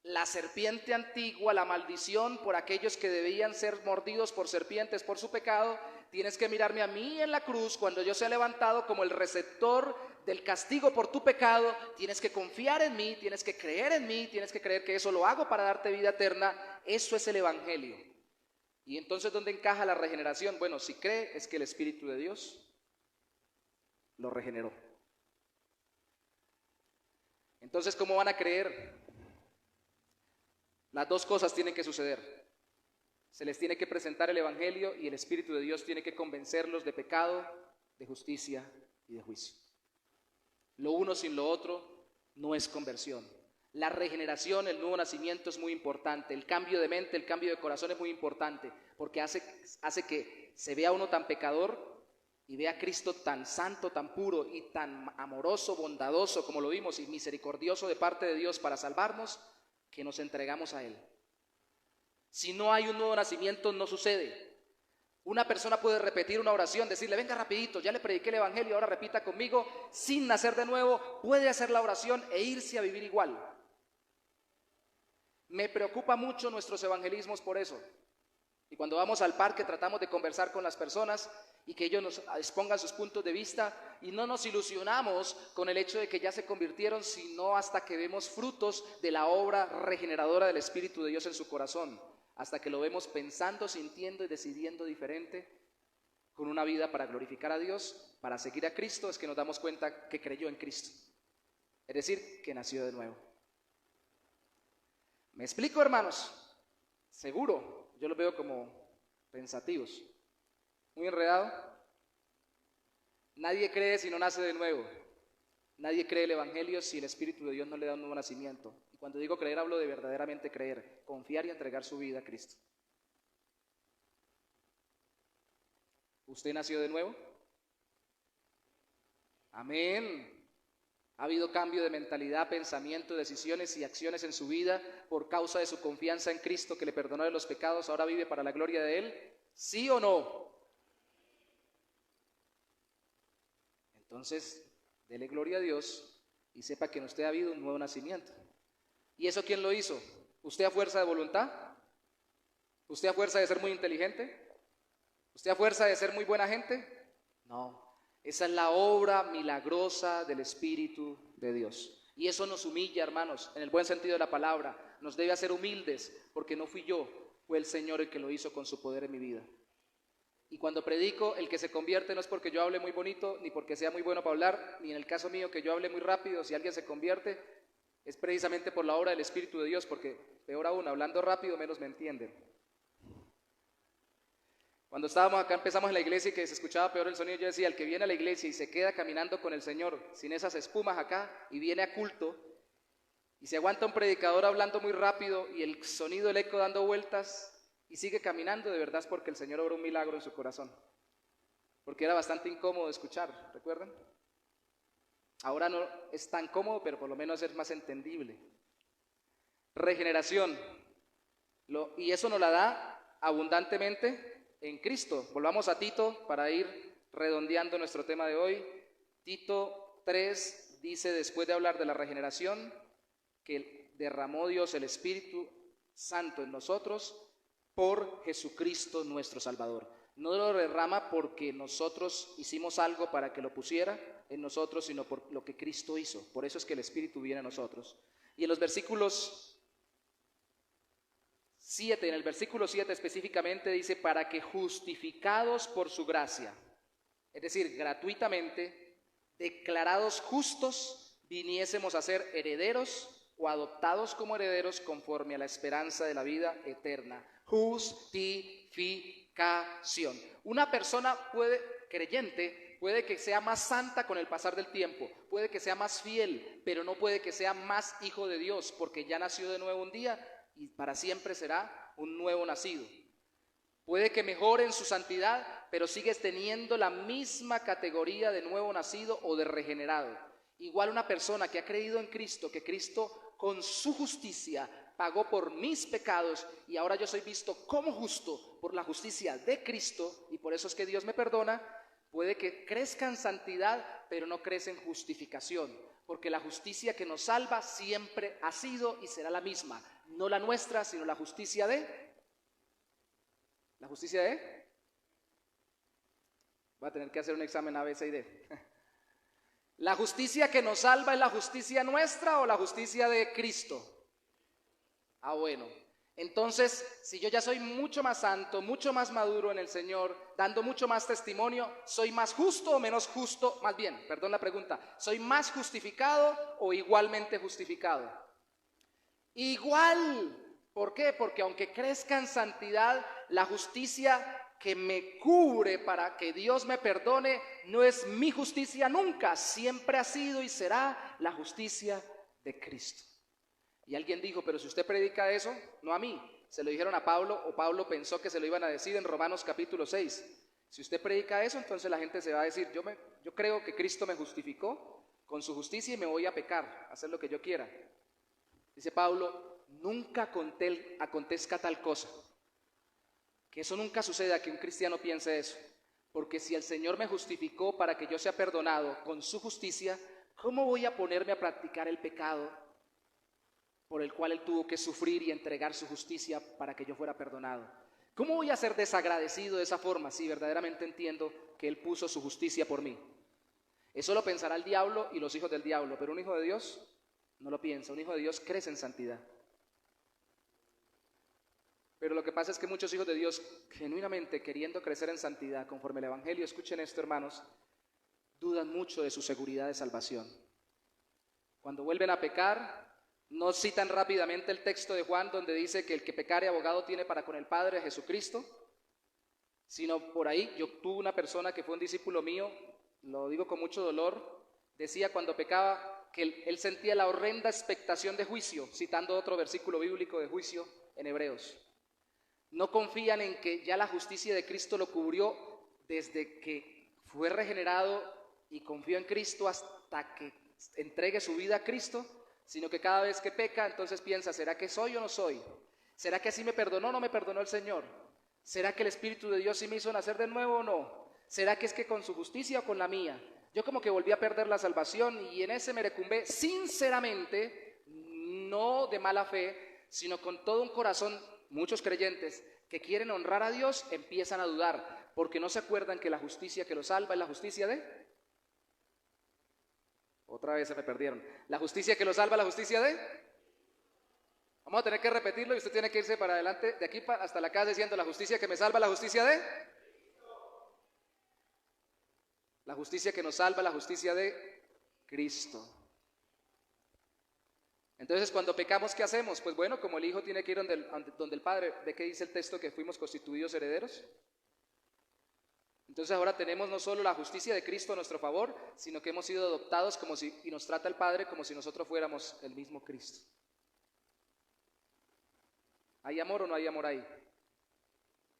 A: la serpiente antigua, la maldición por aquellos que debían ser mordidos por serpientes por su pecado. Tienes que mirarme a mí en la cruz cuando yo sea levantado como el receptor del castigo por tu pecado. Tienes que confiar en mí, tienes que creer en mí, tienes que creer que eso lo hago para darte vida eterna. Eso es el evangelio. Y entonces, ¿dónde encaja la regeneración? Bueno, si cree, es que el Espíritu de Dios lo regeneró. Entonces, ¿cómo van a creer? Las dos cosas tienen que suceder. Se les tiene que presentar el evangelio y el Espíritu de Dios tiene que convencerlos de pecado, de justicia y de juicio. Lo uno sin lo otro no es conversión. La regeneración, el nuevo nacimiento es muy importante. El cambio de mente, el cambio de corazón es muy importante, porque hace que se vea uno tan pecador y vea a Cristo tan santo, tan puro y tan amoroso, bondadoso, como lo vimos, y misericordioso de parte de Dios para salvarnos, que nos entregamos a Él. Si no hay un nuevo nacimiento, no sucede. Una persona puede repetir una oración, decirle, venga rapidito, ya le prediqué el evangelio, ahora repita conmigo, sin nacer de nuevo, puede hacer la oración e irse a vivir igual. Me preocupa mucho nuestros evangelismos por eso. Y cuando vamos al parque tratamos de conversar con las personas y que ellos nos expongan sus puntos de vista, y no nos ilusionamos con el hecho de que ya se convirtieron, sino hasta que vemos frutos de la obra regeneradora del Espíritu de Dios en su corazón, hasta que lo vemos pensando, sintiendo y decidiendo diferente, con una vida para glorificar a Dios, para seguir a Cristo. Es que nos damos cuenta que creyó en Cristo, es decir, que nació de nuevo. ¿Me explico, hermanos? Seguro. Yo los veo como pensativos. Muy enredado. Nadie cree si no nace de nuevo. Nadie cree el Evangelio si el Espíritu de Dios no le da un nuevo nacimiento. Y cuando digo creer, hablo de verdaderamente creer, confiar y entregar su vida a Cristo. ¿Usted nació de nuevo? Amén. ¿Ha habido cambio de mentalidad, pensamiento, decisiones y acciones en su vida por causa de su confianza en Cristo que le perdonó de los pecados, ahora vive para la gloria de Él? ¿Sí o no? Entonces, dele gloria a Dios y sepa que en usted ha habido un nuevo nacimiento. ¿Y eso quién lo hizo? ¿Usted a fuerza de voluntad? ¿Usted a fuerza de ser muy inteligente? ¿Usted a fuerza de ser muy buena gente? No. Esa es la obra milagrosa del Espíritu de Dios. Y eso nos humilla, hermanos, en el buen sentido de la palabra. Nos debe hacer humildes, porque no fui yo, fue el Señor el que lo hizo con su poder en mi vida. Y cuando predico, el que se convierte no es porque yo hable muy bonito, ni porque sea muy bueno para hablar, ni en el caso mío que yo hable muy rápido. Si alguien se convierte, es precisamente por la obra del Espíritu de Dios, porque peor aún, hablando rápido, menos me entienden. Cuando estábamos acá, empezamos en la iglesia y que se escuchaba peor el sonido, yo decía, el que viene a la iglesia y se queda caminando con el Señor, sin esas espumas acá, y viene a culto, y se aguanta un predicador hablando muy rápido, y el sonido, el eco dando vueltas, y sigue caminando, de verdad es porque el Señor obró un milagro en su corazón. Porque era bastante incómodo escuchar, ¿recuerdan? Ahora no es tan cómodo, pero por lo menos es más entendible. Regeneración. Y eso nos la da abundantemente en Cristo. Volvamos a Tito para ir redondeando nuestro tema de hoy. Tito 3 dice, después de hablar de la regeneración, que derramó Dios el Espíritu Santo en nosotros por Jesucristo nuestro Salvador. No lo derrama porque nosotros hicimos algo para que lo pusiera en nosotros, sino por lo que Cristo hizo. Por eso es que el Espíritu viene a nosotros. Y en los versículos 7, en el versículo 7 específicamente dice, para que justificados por su gracia, es decir, gratuitamente, declarados justos, viniésemos a ser herederos o adoptados como herederos conforme a la esperanza de la vida eterna. Justificación. Una persona creyente, puede que sea más santa con el pasar del tiempo, puede que sea más fiel, pero no puede que sea más hijo de Dios, porque ya nació de nuevo un día y para siempre será un nuevo nacido. Puede que mejore en su santidad, pero sigues teniendo la misma categoría de nuevo nacido o de regenerado. Igual una persona que ha creído en Cristo, que Cristo con su justicia pagó por mis pecados y ahora yo soy visto como justo por la justicia de Cristo y por eso es que Dios me perdona, puede que crezca en santidad, pero no crece en justificación, porque la justicia que nos salva siempre ha sido y será la misma, no la nuestra, sino la justicia de... ¿La justicia de? Voy a tener que hacer un examen A, B, C y D. ¿La justicia que nos salva es la justicia nuestra o la justicia de Cristo? Ah, bueno. Entonces, si yo ya soy mucho más santo, mucho más maduro en el Señor, dando mucho más testimonio, ¿soy más justo o menos justo? Más bien, perdón la pregunta, ¿soy más justificado o igualmente justificado? Igual. ¿Por qué? Porque aunque crezca en santidad, la justicia que me cubre para que Dios me perdone no es mi justicia nunca, siempre ha sido y será la justicia de Cristo. Y alguien dijo, pero si usted predica eso, no a mí, se lo dijeron a Pablo o Pablo pensó que se lo iban a decir en Romanos capítulo 6. Si usted predica eso, entonces la gente se va a decir, yo creo que Cristo me justificó con su justicia y me voy a pecar, a hacer lo que yo quiera. Dice Pablo, nunca acontezca tal cosa. Que eso nunca suceda, que un cristiano piense eso. Porque si el Señor me justificó para que yo sea perdonado con su justicia, ¿cómo voy a ponerme a practicar el pecado por el cual Él tuvo que sufrir y entregar su justicia para que yo fuera perdonado? ¿Cómo voy a ser desagradecido de esa forma si verdaderamente entiendo que Él puso su justicia por mí? Eso lo pensará el diablo y los hijos del diablo, pero un hijo de Dios no lo piensa. Un hijo de Dios crece en santidad. Pero lo que pasa es que muchos hijos de Dios, genuinamente queriendo crecer en santidad conforme el Evangelio, escuchen esto, hermanos, dudan mucho de su seguridad de salvación. Cuando vuelven a pecar, no citan rápidamente el texto de Juan donde dice que el que pecare abogado tiene para con el Padre a Jesucristo, sino por ahí, yo tuve una persona que fue un discípulo mío, lo digo con mucho dolor, decía cuando pecaba que él sentía la horrenda expectación de juicio, citando otro versículo bíblico de juicio en Hebreos. No confían en que ya la justicia de Cristo lo cubrió desde que fue regenerado y confió en Cristo hasta que entregue su vida a Cristo, sino que cada vez que peca, entonces piensa, ¿será que soy o no soy? ¿Será que así me perdonó o no me perdonó el Señor? ¿Será que el Espíritu de Dios sí me hizo nacer de nuevo o no? ¿Será que es que con su justicia o con la mía? Yo como que volví a perder la salvación y en ese merecumbé, sinceramente, no de mala fe, sino con todo un corazón, muchos creyentes que quieren honrar a Dios empiezan a dudar, porque no se acuerdan que la justicia que los salva es la justicia de... Otra vez se me perdieron. La justicia que los salva es la justicia de... Vamos a tener que repetirlo y usted tiene que irse para adelante, de aquí hasta la casa diciendo, la justicia que me salva, la justicia de... La justicia que nos salva, la justicia de Cristo. Entonces, cuando pecamos, ¿qué hacemos? Pues bueno, como el Hijo tiene que ir donde el Padre, ¿de qué dice el texto? Que fuimos constituidos herederos. Entonces ahora tenemos no solo la justicia de Cristo a nuestro favor, sino que hemos sido adoptados y nos trata el Padre como si nosotros fuéramos el mismo Cristo. ¿Hay amor o no hay amor ahí?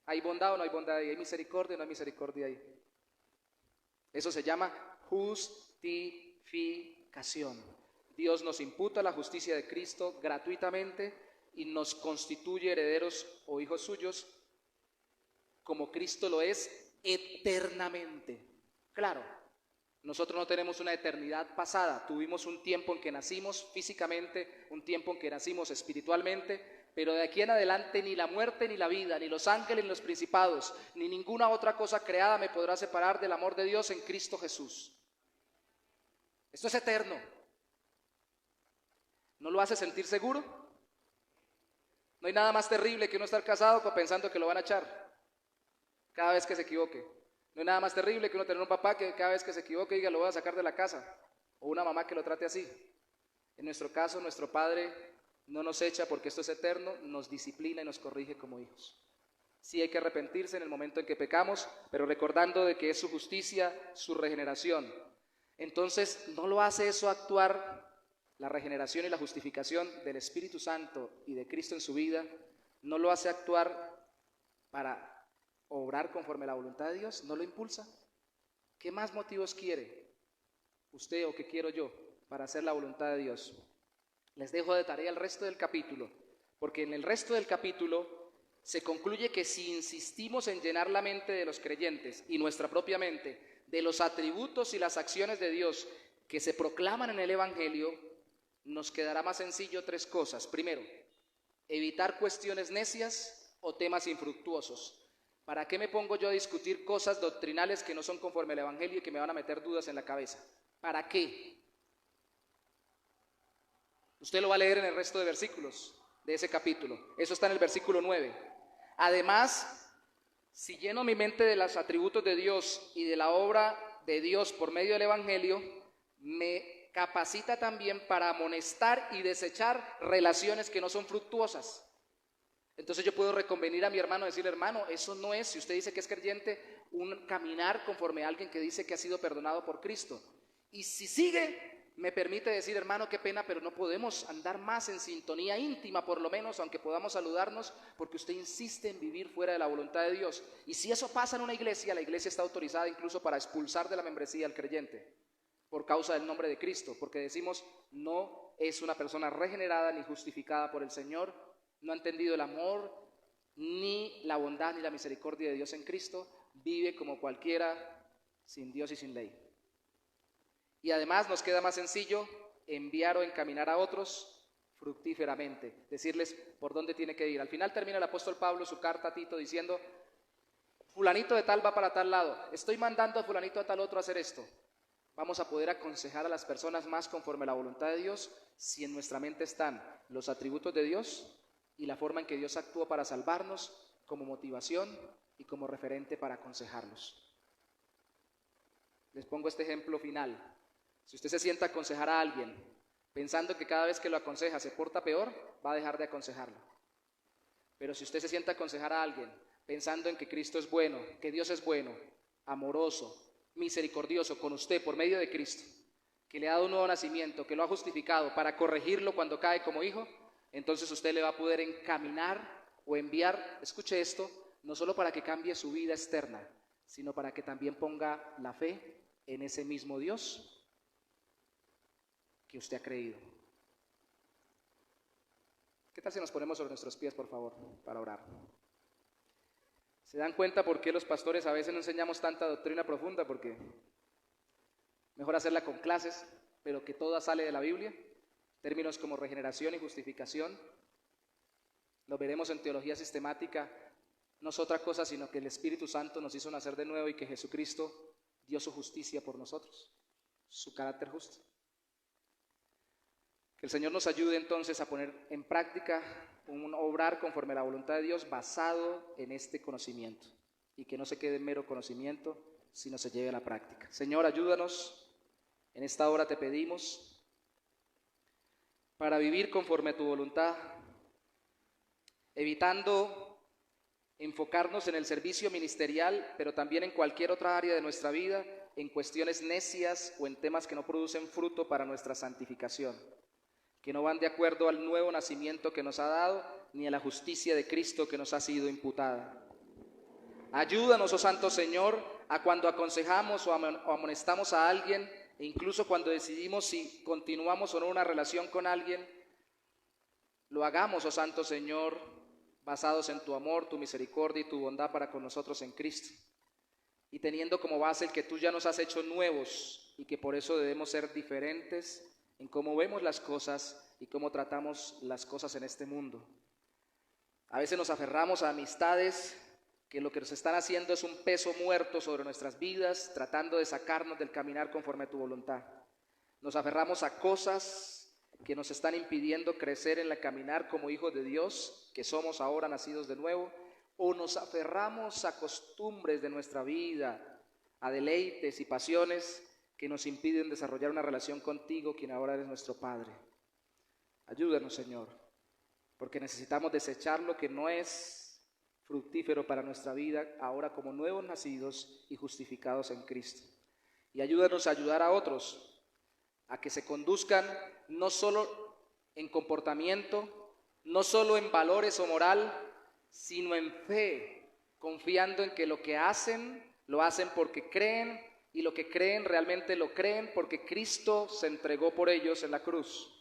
A: ¿Hay bondad o no hay bondad ahí? ¿Hay misericordia o no hay misericordia ahí? Eso se llama justificación. Dios nos imputa la justicia de Cristo gratuitamente y nos constituye herederos o hijos suyos como Cristo lo es eternamente. Claro, nosotros no tenemos una eternidad pasada, tuvimos un tiempo en que nacimos físicamente, un tiempo en que nacimos espiritualmente, pero de aquí en adelante ni la muerte, ni la vida, ni los ángeles, ni los principados, ni ninguna otra cosa creada me podrá separar del amor de Dios en Cristo Jesús. Esto es eterno. ¿No lo hace sentir seguro? No hay nada más terrible que uno estar casado pensando que lo van a echar cada vez que se equivoque. No hay nada más terrible que uno tener un papá que cada vez que se equivoque diga lo voy a sacar de la casa, o una mamá que lo trate así. En nuestro caso, nuestro Padre no nos echa porque esto es eterno, nos disciplina y nos corrige como hijos. Sí hay que arrepentirse en el momento en que pecamos, pero recordando de que es su justicia, su regeneración. Entonces, no lo hace eso actuar, la regeneración y la justificación del Espíritu Santo y de Cristo en su vida, no lo hace actuar para obrar conforme a la voluntad de Dios, no lo impulsa. ¿Qué más motivos quiere usted o qué quiero yo para hacer la voluntad de Dios? Les dejo de tarea el resto del capítulo, porque en el resto del capítulo se concluye que si insistimos en llenar la mente de los creyentes y nuestra propia mente de los atributos y las acciones de Dios que se proclaman en el Evangelio, nos quedará más sencillo tres cosas. Primero, evitar cuestiones necias o temas infructuosos. ¿Para qué me pongo yo a discutir cosas doctrinales que no son conforme al Evangelio y que me van a meter dudas en la cabeza? ¿Para qué? Usted lo va a leer en el resto de versículos de ese capítulo. Eso está en el versículo 9. Además, si lleno mi mente de los atributos de Dios y de la obra de Dios por medio del Evangelio, me capacita también para amonestar y desechar relaciones que no son fructuosas. Entonces yo puedo reconvenir a mi hermano, decirle, hermano, eso no es, si usted dice que es creyente, un caminar conforme a alguien que dice que ha sido perdonado por Cristo. Y si sigue, me permite decir, hermano, qué pena, pero no podemos andar más en sintonía íntima, por lo menos, aunque podamos saludarnos, porque usted insiste en vivir fuera de la voluntad de Dios. Y si eso pasa en una iglesia, la iglesia está autorizada incluso para expulsar de la membresía al creyente, por causa del nombre de Cristo, porque decimos, no es una persona regenerada ni justificada por el Señor, no ha entendido el amor, ni la bondad, ni la misericordia de Dios en Cristo, vive como cualquiera, sin Dios y sin ley. Y además nos queda más sencillo enviar o encaminar a otros fructíferamente, decirles por dónde tiene que ir. Al final termina el apóstol Pablo su carta a Tito diciendo, fulanito de tal va para tal lado, estoy mandando a fulanito a tal otro a hacer esto. Vamos a poder aconsejar a las personas más conforme a la voluntad de Dios si en nuestra mente están los atributos de Dios y la forma en que Dios actuó para salvarnos como motivación y como referente para aconsejarlos. Les pongo este ejemplo final. Si usted se sienta a aconsejar a alguien pensando que cada vez que lo aconseja se porta peor, va a dejar de aconsejarlo. Pero si usted se sienta a aconsejar a alguien pensando en que Cristo es bueno, que Dios es bueno, amoroso, misericordioso con usted por medio de Cristo, que le ha dado un nuevo nacimiento, que lo ha justificado para corregirlo cuando cae como hijo, entonces usted le va a poder encaminar o enviar, escuche esto, no solo para que cambie su vida externa, sino para que también ponga la fe en ese mismo Dios que usted ha creído. ¿Qué tal si nos ponemos sobre nuestros pies, por favor, para orar? ¿Se dan cuenta por qué los pastores a veces no enseñamos tanta doctrina profunda? Porque mejor hacerla con clases, pero que toda sale de la Biblia. Términos como regeneración y justificación, lo veremos en teología sistemática, no es otra cosa sino que el Espíritu Santo nos hizo nacer de nuevo y que Jesucristo dio su justicia por nosotros, su carácter justo. Que el Señor nos ayude entonces a poner en práctica un obrar conforme a la voluntad de Dios basado en este conocimiento y que no se quede en mero conocimiento, sino se lleve a la práctica. Señor, ayúdanos, en esta hora te pedimos, para vivir conforme a tu voluntad, evitando enfocarnos en el servicio ministerial, pero también en cualquier otra área de nuestra vida, en cuestiones necias o en temas que no producen fruto para nuestra santificación, que no van de acuerdo al nuevo nacimiento que nos ha dado, ni a la justicia de Cristo que nos ha sido imputada. Ayúdanos, oh Santo Señor, a cuando aconsejamos o amonestamos a alguien, e incluso cuando decidimos si continuamos o no una relación con alguien, lo hagamos, oh Santo Señor, basados en tu amor, tu misericordia y tu bondad para con nosotros en Cristo, y teniendo como base el que tú ya nos has hecho nuevos y que por eso debemos ser diferentes en cómo vemos las cosas y cómo tratamos las cosas en este mundo. A veces nos aferramos a amistades que lo que nos están haciendo es un peso muerto sobre nuestras vidas, tratando de sacarnos del caminar conforme a tu voluntad. Nos aferramos a cosas que nos están impidiendo crecer en el caminar como hijos de Dios, que somos ahora nacidos de nuevo, o nos aferramos a costumbres de nuestra vida, a deleites y pasiones que nos impiden desarrollar una relación contigo, quien ahora eres nuestro Padre. Ayúdanos, Señor, porque necesitamos desechar lo que no es fructífero para nuestra vida, ahora como nuevos nacidos y justificados en Cristo. Y ayúdanos a ayudar a otros a que se conduzcan no solo en comportamiento, no solo en valores o moral, sino en fe, confiando en que lo que hacen, lo hacen porque creen, y lo que creen realmente lo creen porque Cristo se entregó por ellos en la cruz.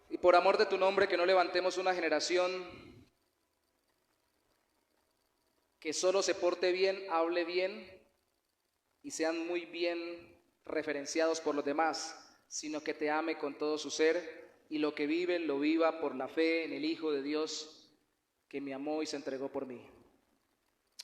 A: Y por amor de tu nombre, que no levantemos una generación que solo se porte bien, hable bien y sean muy bien referenciados por los demás, sino que te ame con todo su ser y lo que vive lo viva por la fe en el Hijo de Dios que me amó y se entregó por mí.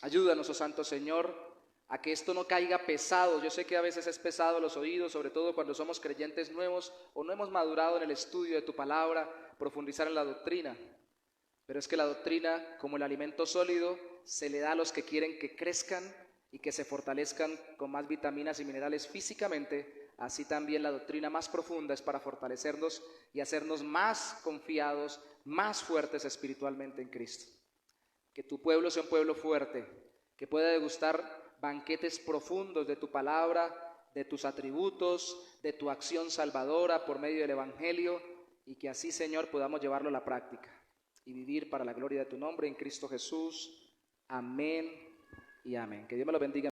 A: Ayúdanos, oh Santo Señor, a que esto no caiga pesado. Yo sé que a veces es pesado los oídos, sobre todo cuando somos creyentes nuevos o no hemos madurado en el estudio de tu palabra, profundizar en la doctrina. Pero es que la doctrina, como el alimento sólido, se le da a los que quieren que crezcan y que se fortalezcan con más vitaminas y minerales físicamente. Así también la doctrina más profunda es para fortalecernos y hacernos más confiados, más fuertes espiritualmente en Cristo. Que tu pueblo sea un pueblo fuerte, que pueda degustar banquetes profundos de tu palabra, de tus atributos, de tu acción salvadora por medio del Evangelio, y que así, Señor, podamos llevarlo a la práctica y vivir para la gloria de tu nombre en Cristo Jesús. Amén y amén. Que Dios me lo bendiga.